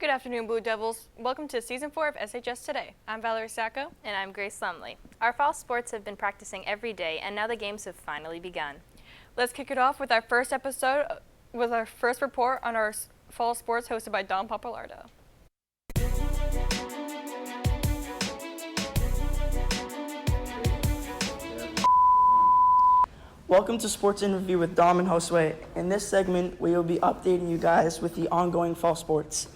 Good afternoon, Blue Devils. Welcome to Season 4 of Shs Today. I'm Valerie Sacco. And I'm Grace Lumley. Our fall sports have been practicing every day, and now the games have finally begun. Let's kick it off with our first episode, with our first report on our fall sports hosted by Don Papalardo. Welcome to Sports Interview with Dom and Josue. In this segment, we will be updating you guys with the ongoing fall sports.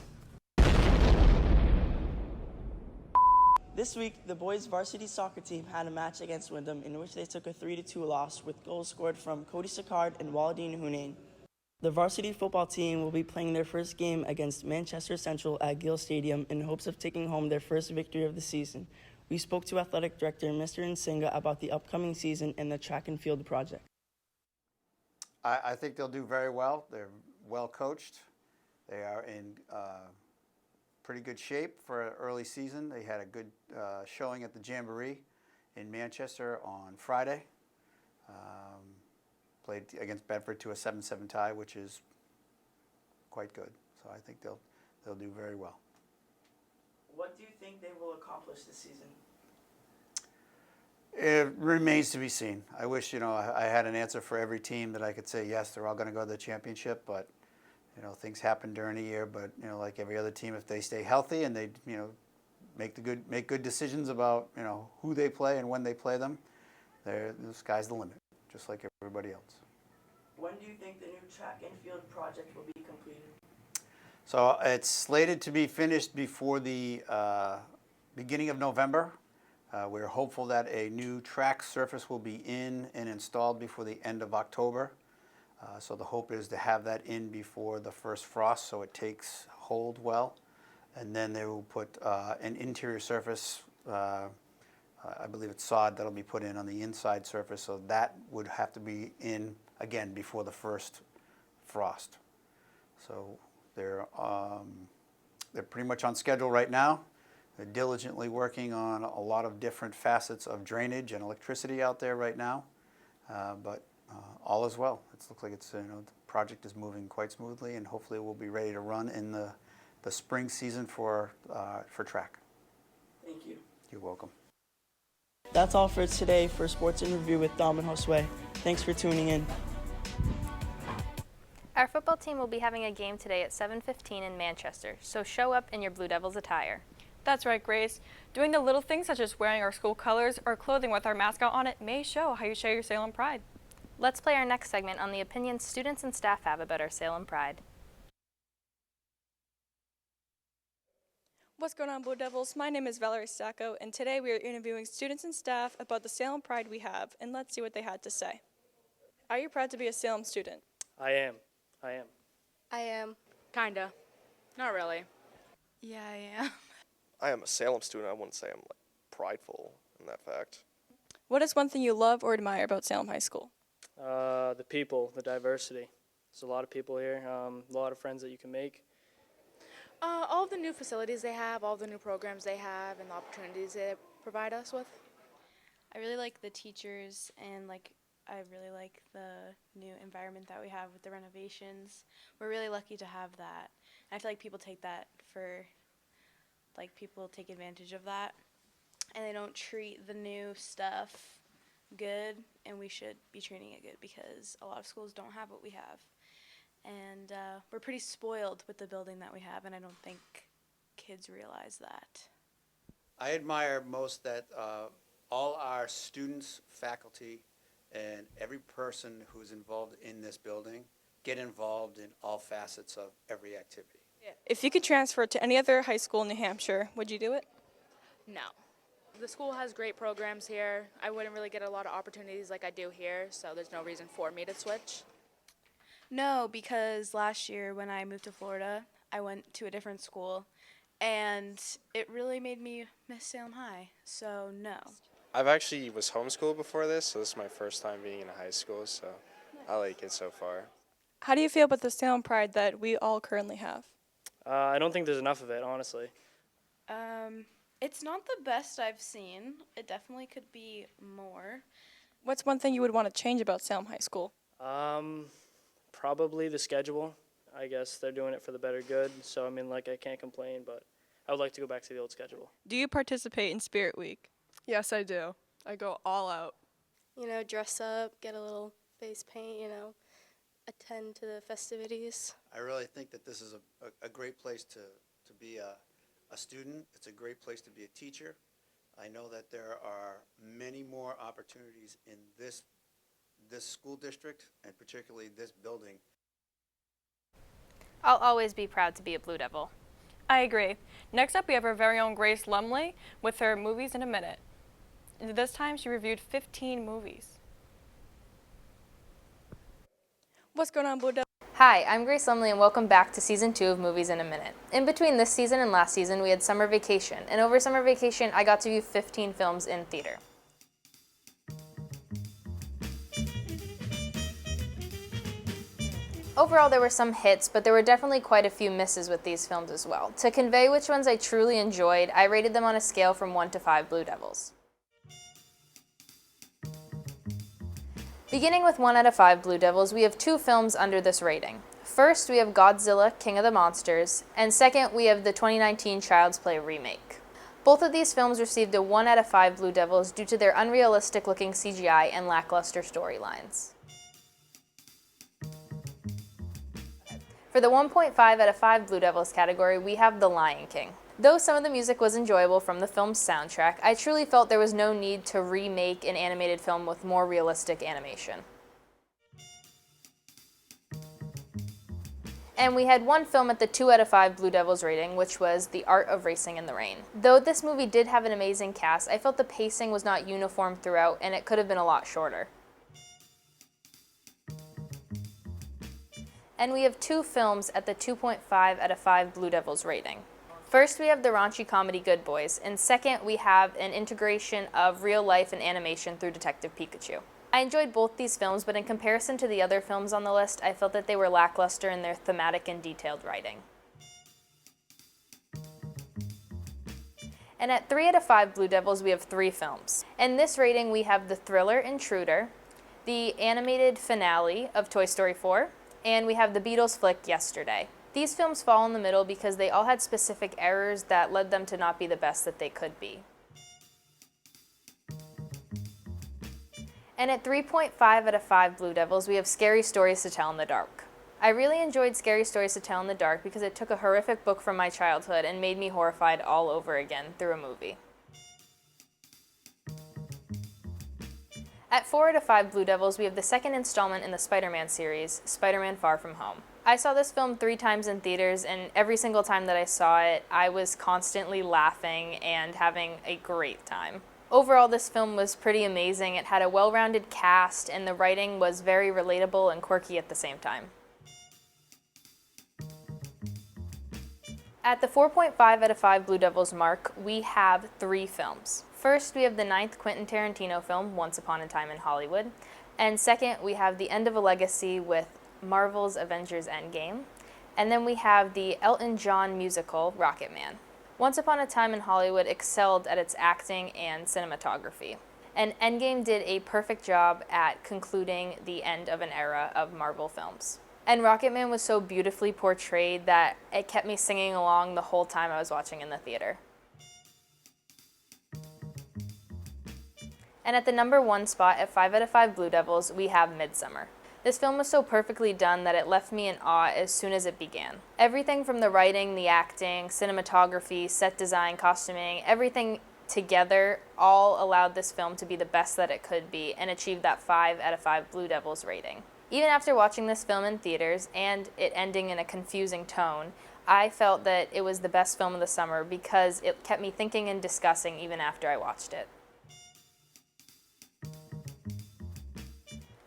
This week, the boys' varsity soccer team had a match against Windham in which they took a 3-2 loss with goals scored from Cody Sicard and Waladine Hunain. The varsity football team will be playing their first game against Manchester Central at Gill Stadium in hopes of taking home their first victory of the season. We spoke to Athletic Director Mr. Nsinga about the upcoming season and the track and field project. I think they'll do very well. They're well coached. They are in pretty good shape for an early season. They had a good showing at the Jamboree in Manchester on Friday. Played against Bedford to a 7-7 tie, which is quite good. So I think they'll do very well. What do you think they will accomplish this season? It remains to be seen. I wish, I had an answer for every team that I could say, yes, they're all going to go to the championship, but, things happen during the year. But, like every other team, if they stay healthy and they, make good decisions about, who they play and when they play them, the sky's the limit, just like everybody else. When do you think the new track and field project will be completed? So it's slated to be finished before the beginning of November. We're hopeful that a new track surface will be in and installed before the end of October. So the hope is to have that in before the first frost so it takes hold well. And then they will put an interior surface, I believe it's sod, that'll be put in on the inside surface. So that would have to be in, again, before the first frost. So they're pretty much on schedule right now. They're diligently working on a lot of different facets of drainage and electricity out there right now, but all is well. It looks like the project is moving quite smoothly, and hopefully we'll be ready to run in the spring season for track. Thank you. You're welcome. That's all for today for Sports Interview with Dom and Josue. Thanks for tuning in. Our football team will be having a game today at 7:15 in Manchester, so show up in your Blue Devils attire. That's right, Grace. Doing the little things such as wearing our school colors or clothing with our mascot on it may show how you show your Salem pride. Let's play our next segment on the opinions students and staff have about our Salem pride. What's going on, Blue Devils? My name is Valerie Sacco, and today we are interviewing students and staff about the Salem pride we have, and let's see what they had to say. Are you proud to be a Salem student? I am. I am. Kinda. Not really. Yeah, I am. I am a Salem student. I wouldn't say I'm prideful in that fact. What is one thing you love or admire about Salem High School? The people, the diversity. There's a lot of people here, a lot of friends that you can make. All of the new facilities they have, all the new programs they have, and the opportunities they provide us with. I really like the teachers, and I really like the new environment that we have with the renovations. We're really lucky to have that. I feel like people take that for, people take advantage of that, and they don't treat the new stuff good, and we should be treating it good because a lot of schools don't have what we have. And we're pretty spoiled with the building that we have, and I don't think kids realize that. I admire most that all our students, faculty, and every person who's involved in this building get involved in all facets of every activity. If you could transfer to any other high school in New Hampshire, would you do it? No. The school has great programs here. I wouldn't really get a lot of opportunities like I do here, so there's no reason for me to switch. No, because last year when I moved to Florida, I went to a different school, and it really made me miss Salem High, so no. I've actually was homeschooled before this, so this is my first time being in a high school, so I like it so far. How do you feel about the Salem pride that we all currently have? I don't think there's enough of it, honestly. It's not the best I've seen. It definitely could be more. What's one thing you would want to change about Salem High School? Probably the schedule. I guess they're doing it for the better good. So, I mean, like, I can't complain, but I would like to go back to the old schedule. Do you participate in Spirit Week? Yes, I do. I go all out. You know, dress up, get a little face paint, attend to the festivities. I really think that this is a great place to be a student. It's a great place to be a teacher. I know that there are many more opportunities in this school district, and particularly this building. I'll always be proud to be a Blue Devil. I agree. Next up, we have our very own Grace Lumley with her Movies in a Minute. This time, she reviewed 15 movies. What's going on, Blue Devil? Hi, I'm Grace Lumley and welcome back to Season 2 of Movies in a Minute. In between this season and last season, we had summer vacation, and over summer vacation, I got to view 15 films in theater. Overall, there were some hits, but there were definitely quite a few misses with these films as well. To convey which ones I truly enjoyed, I rated them on a scale from 1 to 5 Blue Devils. Beginning with 1 out of 5 Blue Devils, we have 2 films under this rating. First, we have Godzilla, King of the Monsters, and second, we have the 2019 Child's Play remake. Both of these films received a 1 out of 5 Blue Devils due to their unrealistic-looking CGI and lackluster storylines. For the 1.5 out of 5 Blue Devils category, we have The Lion King. Though some of the music was enjoyable from the film's soundtrack, I truly felt there was no need to remake an animated film with more realistic animation. And we had one film at the 2 out of 5 Blue Devils rating, which was The Art of Racing in the Rain. Though this movie did have an amazing cast, I felt the pacing was not uniform throughout and it could have been a lot shorter. And we have 2 films at the 2.5 out of 5 Blue Devils rating. First, we have the raunchy comedy Good Boys, and second, we have an integration of real life and animation through Detective Pikachu. I enjoyed both these films, but in comparison to the other films on the list, I felt that they were lackluster in their thematic and detailed writing. And at 3 out of 5 Blue Devils, we have 3 films. In this rating, we have the thriller Intruder, the animated finale of Toy Story 4, and we have the Beatles flick Yesterday. These films fall in the middle because they all had specific errors that led them to not be the best that they could be. And at 3.5 out of 5 Blue Devils, we have Scary Stories to Tell in the Dark. I really enjoyed Scary Stories to Tell in the Dark because it took a horrific book from my childhood and made me horrified all over again through a movie. At 4 out of 5 Blue Devils, we have the second installment in the Spider-Man series, Spider-Man Far From Home. I saw this film 3 times in theaters, and every single time that I saw it, I was constantly laughing and having a great time. Overall, this film was pretty amazing. It had a well-rounded cast, and the writing was very relatable and quirky at the same time. At the 4.5 out of 5 Blue Devils mark, we have 3 films. First, we have the 9th Quentin Tarantino film, Once Upon a Time in Hollywood. And second, we have The End of a Legacy with Marvel's Avengers Endgame. And then we have the Elton John musical, Rocketman. Once Upon a Time in Hollywood excelled at its acting and cinematography. And Endgame did a perfect job at concluding the end of an era of Marvel films. And Rocketman was so beautifully portrayed that it kept me singing along the whole time I was watching in the theater. And at the number 1 spot at 5 out of 5 Blue Devils, we have Midsommar. This film was so perfectly done that it left me in awe as soon as it began. Everything from the writing, the acting, cinematography, set design, costuming, everything together all allowed this film to be the best that it could be and achieve that 5 out of 5 Blue Devils rating. Even after watching this film in theaters and it ending in a confusing tone, I felt that it was the best film of the summer because it kept me thinking and discussing even after I watched it.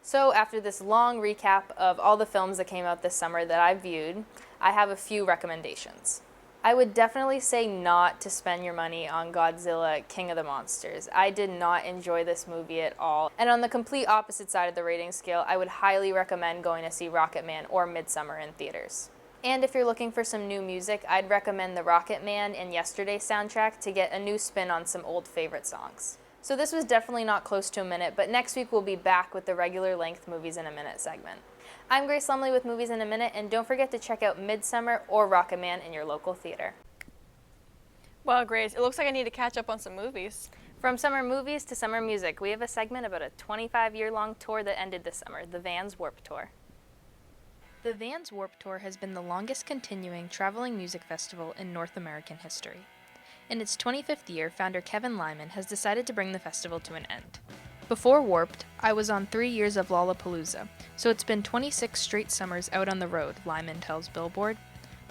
So after this long recap of all the films that came out this summer that I viewed, I have a few recommendations. I would definitely say not to spend your money on Godzilla, King of the Monsters. I did not enjoy this movie at all. And on the complete opposite side of the rating scale, I would highly recommend going to see Rocketman or Midsommar in theaters. And if you're looking for some new music, I'd recommend the Rocketman and Yesterday soundtrack to get a new spin on some old favorite songs. So this was definitely not close to a minute, but next week we'll be back with the regular length Movies in a Minute segment. I'm Grace Lumley with Movies in a Minute, and don't forget to check out Midsummer or Rocketman in your local theater. Well, Grace, it looks like I need to catch up on some movies. From summer movies to summer music, we have a segment about a 25-year-long tour that ended this summer, the Vans Warped Tour. The Vans Warped Tour has been the longest continuing traveling music festival in North American history. In its 25th year, founder Kevin Lyman has decided to bring the festival to an end. Before Warped, I was on 3 years of Lollapalooza, so it's been 26 straight summers out on the road, Lyman tells Billboard.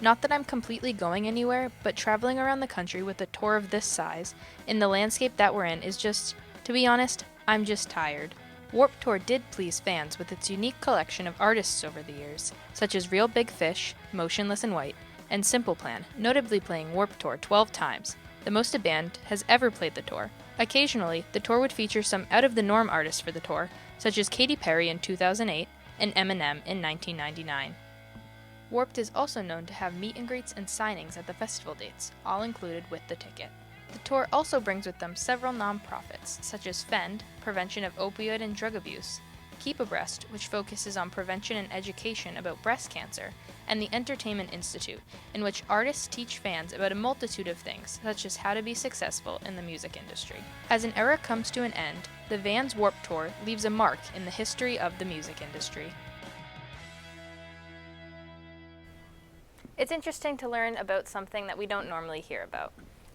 Not that I'm completely going anywhere, but traveling around the country with a tour of this size, in the landscape that we're in, is just, to be honest, I'm just tired. Warped Tour did please fans with its unique collection of artists over the years, such as Real Big Fish, Motionless in White, and Simple Plan, notably playing Warped Tour 12 times, the most a band has ever played the tour. Occasionally, the tour would feature some out-of-the-norm artists for the tour, such as Katy Perry in 2008 and Eminem in 1999. Warped is also known to have meet and greets and signings at the festival dates, all included with the ticket. The tour also brings with them several nonprofits, such as FEND, Prevention of Opioid and Drug Abuse, Keep Abreast, which focuses on prevention and education about breast cancer, and the Entertainment Institute, in which artists teach fans about a multitude of things, such as how to be successful in the music industry. As an era comes to an end, the Vans Warped Tour leaves a mark in the history of the music industry. It's interesting to learn about something that we don't normally hear about.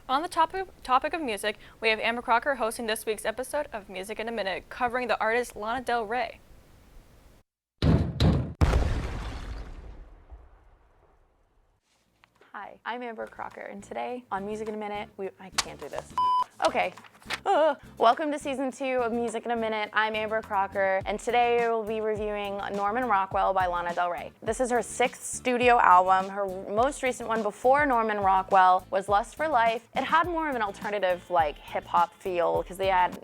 On the topic of music, we have Amber Crocker hosting this week's episode of Music in a Minute, covering the artist Lana Del Rey. Hi, I'm Amber Crocker, and today on Music in a Minute, I can't do this. Okay. Welcome to season 2 of Music in a Minute. I'm Amber Crocker, and today we'll be reviewing Norman Rockwell by Lana Del Rey. This is her 6th studio album. Her most recent one before Norman Rockwell was Lust for Life. It had more of an alternative, like, hip-hop feel, because they had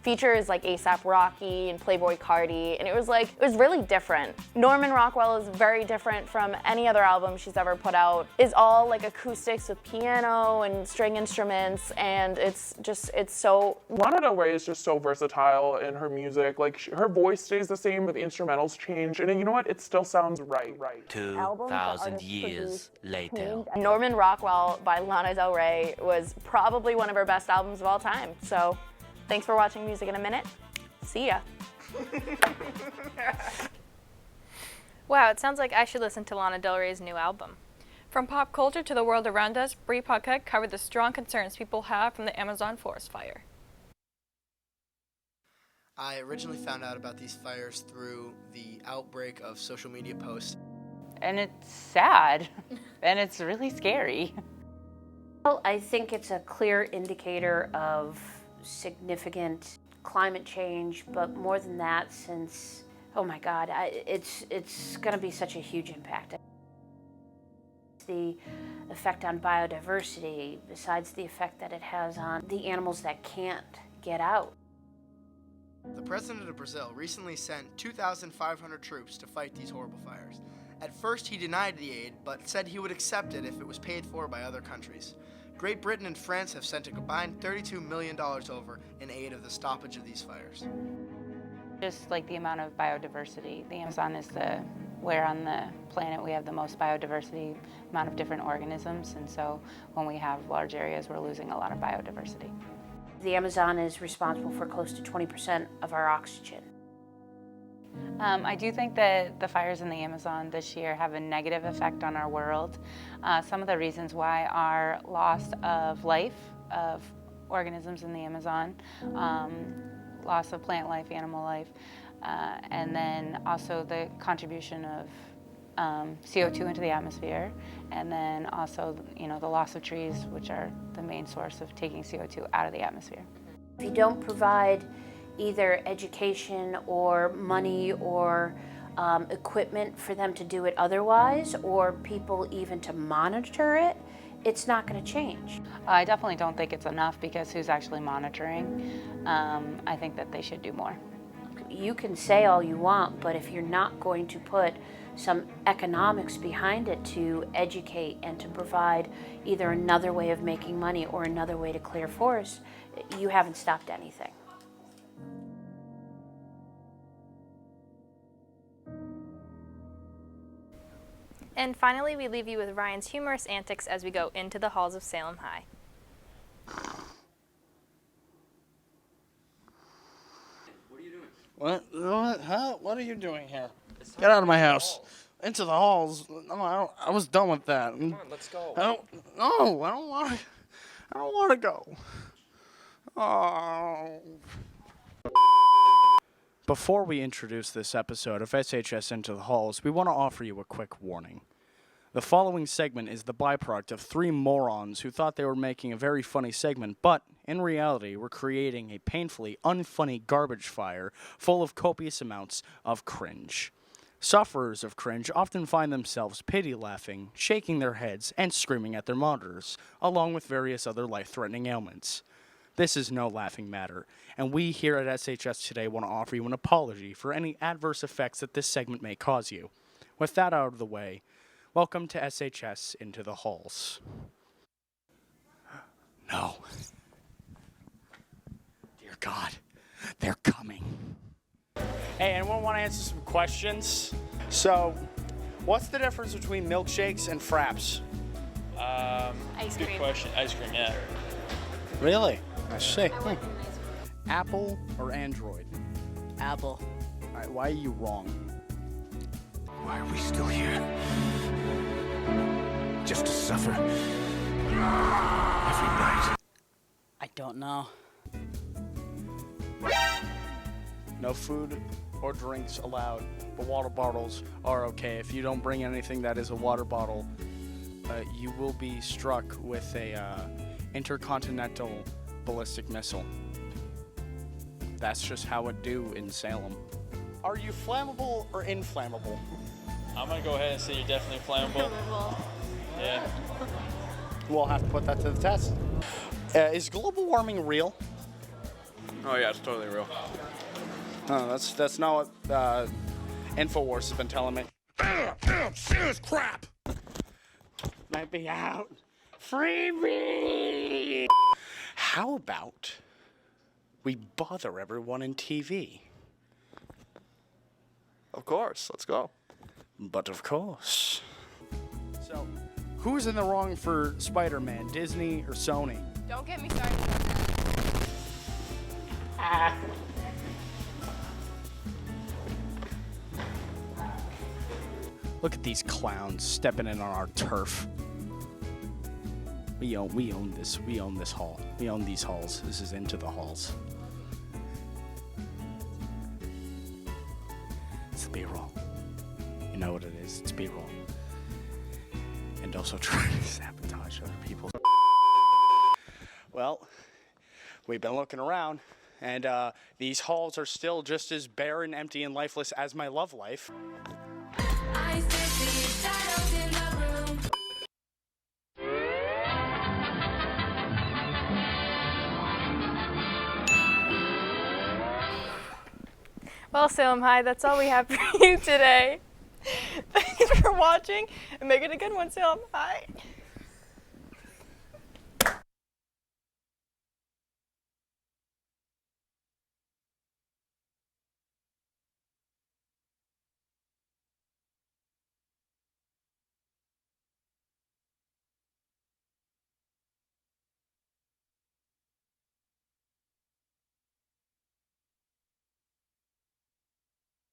features like A$AP Rocky and Playboi Carti, and it was really different. Norman Rockwell is very different from any other album she's ever put out. It's all like acoustics with piano and string instruments, and it's so... Lana Del Rey is just so versatile in her music. Like, her voice stays the same, but the instrumentals change. And you know what? It still sounds right. 2,000 years later. Norman Rockwell by Lana Del Rey was probably one of her best albums of all time. So, thanks for watching Music in a Minute. See ya. Wow, it sounds like I should listen to Lana Del Rey's new album. From pop culture to the world around us, Brie Paquette covered the strong concerns people have from the Amazon forest fire. I originally found out about these fires through the outbreak of social media posts. And it's sad, and it's really scary. Well, I think it's a clear indicator of significant climate change, but more than that, since, oh my God, it's going to be such a huge impact. The effect on biodiversity, besides the effect that it has on the animals that can't get out. The president of Brazil recently sent 2,500 troops to fight these horrible fires. At first, he denied the aid, but said he would accept it if it was paid for by other countries. Great Britain and France have sent a combined $32 million over in aid of the stoppage of these fires. Just like the amount of biodiversity. The Amazon is where on the planet we have the most biodiversity, amount of different organisms, and so when we have large areas, we're losing a lot of biodiversity. The Amazon is responsible for close to 20% of our oxygen. I do think that the fires in the Amazon this year have a negative effect on our world. Some of the reasons why are loss of life, of organisms in the Amazon, loss of plant life, animal life, and then also the contribution of CO2 into the atmosphere, and then also, the loss of trees, which are the main source of taking CO2 out of the atmosphere. If you don't provide either education or money or equipment for them to do it otherwise, or people even to monitor it, it's not going to change. I definitely don't think it's enough, because who's actually monitoring? I think that they should do more. you can say all you want, but if you're not going to put some economics behind it to educate and to provide either another way of making money or another way to clear forests, you haven't stopped anything. And finally, we leave you with Ryan's humorous antics as we go into the halls of Salem High. What? Huh? What are you doing here? Get out of my house. Into the halls. No, I was done with that. Come on, let's go. I don't want to go. Oh. Before we introduce this episode of SHS Into the Halls, we want to offer you a quick warning. The following segment is the byproduct of three morons who thought they were making a very funny segment, but in reality were creating a painfully unfunny garbage fire full of copious amounts of cringe. Sufferers of cringe often find themselves pity-laughing, shaking their heads, and screaming at their monitors, along with various other life-threatening ailments. This is no laughing matter, and we here at SHS Today want to offer you an apology for any adverse effects that this segment may cause you. With that out of the way, welcome to SHS Into the Halls. No. Dear God, they're coming. Hey, anyone want to answer some questions? So, what's the difference between milkshakes and fraps? Ice cream. Good question. Ice cream, yeah. Really? I see. Apple or Android? Apple. All right, why are you wrong? Why are we still here? Just to suffer every night. I don't know. No food or drinks allowed, but water bottles are okay. If you don't bring anything that is a water bottle, you will be struck with a intercontinental ballistic missile. That's just how it do in Salem. Are you flammable or inflammable? I'm going to go ahead and say you're definitely flammable. Yeah. We'll have to put that to the test. Is global warming real? Oh, yeah, it's totally real. No, that's not what InfoWars has been telling me. Serious crap! Might be out. Free me! How about we bother everyone in TV? Of course, let's go. But of course. So, who's in the wrong for Spider-Man, Disney or Sony? Don't get me started. Look at these clowns stepping in on our turf. We own this hall. We own these halls. This is Into the Halls. It's the B-roll. You know what it is. It's B-roll. And also trying to sabotage other people. Well, we've been looking around, and these halls are still just as barren, empty, and lifeless as my love life. Well, Salem High, that's all we have for you today. Thanks for watching, and make it a good one, Salem High.